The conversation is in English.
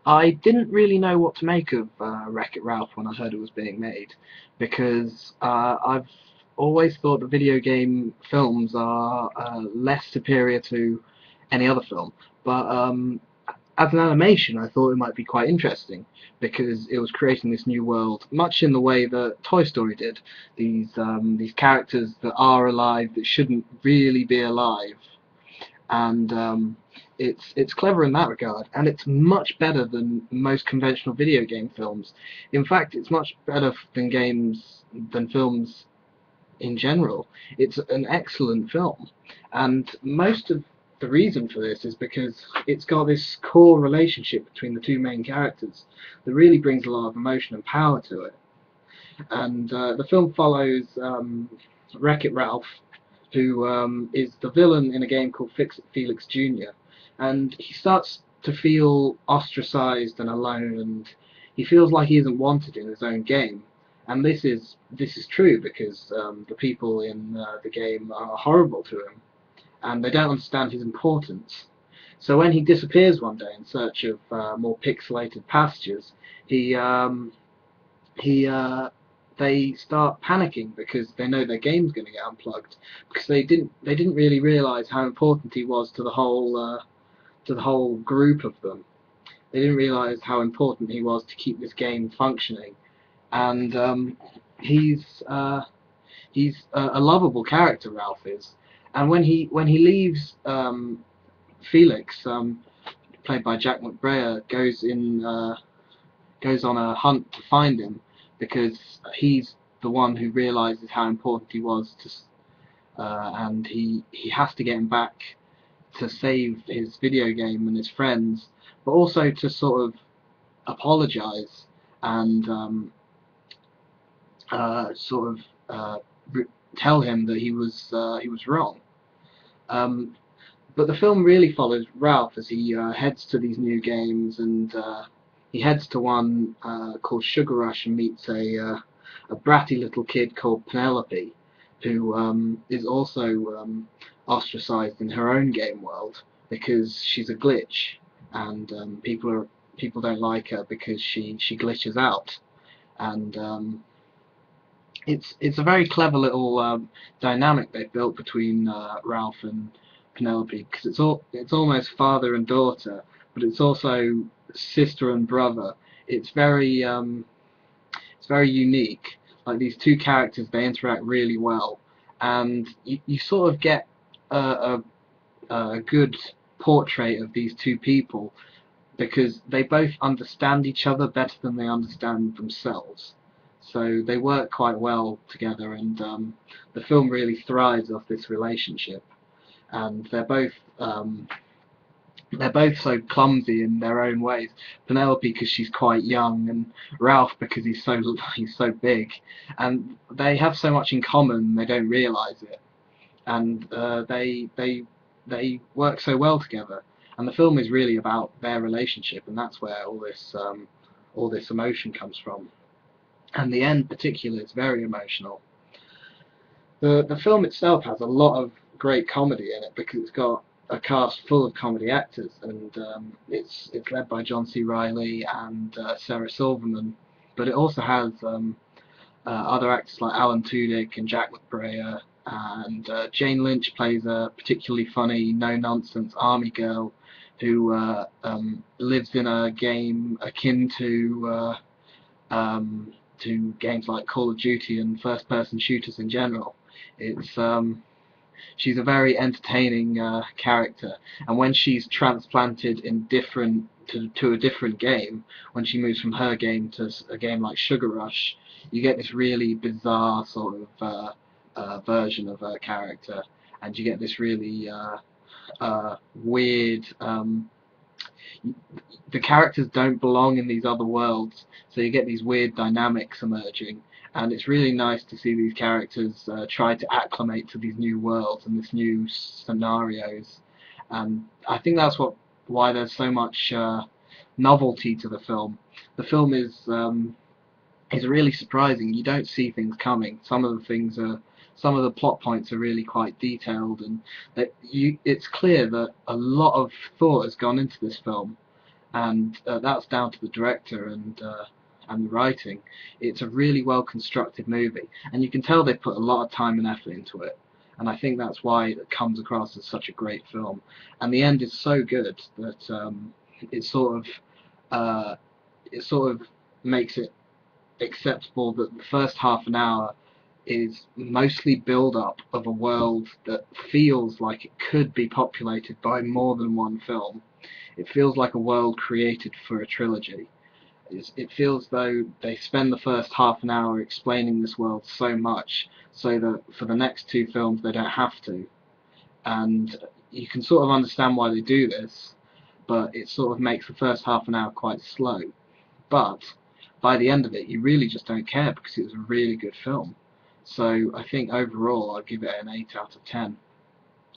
I didn't really know what to make of Wreck-It Ralph when I heard it was being made, because I've always thought the video game films are less superior to any other film. But as an animation, I thought it might be quite interesting because it was creating this new world, much in the way that Toy Story did. These characters that are alive that shouldn't really be alive, and it's clever in that regard, and it's much better than most conventional video game films. In fact, it's much better than films in general. It's an excellent film, and most of the reason for this is because it's got this core relationship between the two main characters that really brings a lot of emotion and power to it. And the film follows Wreck-It Ralph, who is the villain in a game called Fix-It Felix Jr. And he starts to feel ostracized and alone, and he feels like he isn't wanted in his own game. And this is true because the people in the game are horrible to him, and they don't understand his importance. So when he disappears one day in search of more pixelated pastures, he he they start panicking because they know their game's going to get unplugged, because they didn't really realize how important he was to the whole group of them. They didn't realize how important he was to keep this game functioning, and he's a lovable character, Ralph is. And when he leaves, Felix, played by Jack McBrayer, goes on a hunt to find him, because he's the one who realizes how important he was and he has to get him back to save his video game and his friends, but also to sort of apologize and sort of tell him that he was wrong. Um, but the film really follows Ralph as he heads to these new games, and he heads to one called Sugar Rush and meets a bratty little kid called Penelope, who is also ostracized in her own game world because she's a glitch, and people don't like her because she glitches out, and it's a very clever little dynamic they've built between Ralph and Penelope, because it's almost father and daughter, but it's also sister and brother. It's very unique. Like, these two characters, they interact really well, and you sort of get a good portrait of these two people because they both understand each other better than they understand themselves. So they work quite well together, and the film really thrives off this relationship. And they're both so clumsy in their own ways. Penelope because she's quite young, and Ralph because he's so big, and they have so much in common they don't realise it, and they work so well together. And the film is really about their relationship, and that's where all this emotion comes from. And the end, particularly, is very emotional. The film itself has a lot of great comedy in it because it's got a cast full of comedy actors, and it's led by John C. Reilly and Sarah Silverman, but it also has other actors like Alan Tudyk and Jack McBrayer, and Jane Lynch plays a particularly funny, no-nonsense army girl who lives in a game akin to games like Call of Duty and first-person shooters in general. It's She's a very entertaining character, and when she's transplanted to a different game, when she moves from her game to a game like Sugar Rush, you get this really bizarre sort of version of her character, and you get this really weird. The characters don't belong in these other worlds, so you get these weird dynamics emerging, and it's really nice to see these characters try to acclimate to these new worlds and these new scenarios. And I think that's why there's so much novelty to the film. The film is really surprising. You don't see things coming. Some of the plot points are really quite detailed, and it's clear that a lot of thought has gone into this film, and that's down to the director and the writing. It's a really well constructed movie, and you can tell they put a lot of time and effort into it. And I think that's why it comes across as such a great film. And the end is so good that it sort of uh, it sort of makes it acceptable that the first half an hour is mostly build up of a world that feels like it could be populated by more than one film. It feels like a world created for a trilogy. It feels though they spend the first half an hour explaining this world so much so that for the next two films they don't have to. And you can sort of understand why they do this, but it sort of makes the first half an hour quite slow. But by the end of it, you really just don't care because it was a really good film. So I think overall I'd give it an 8 out of 10.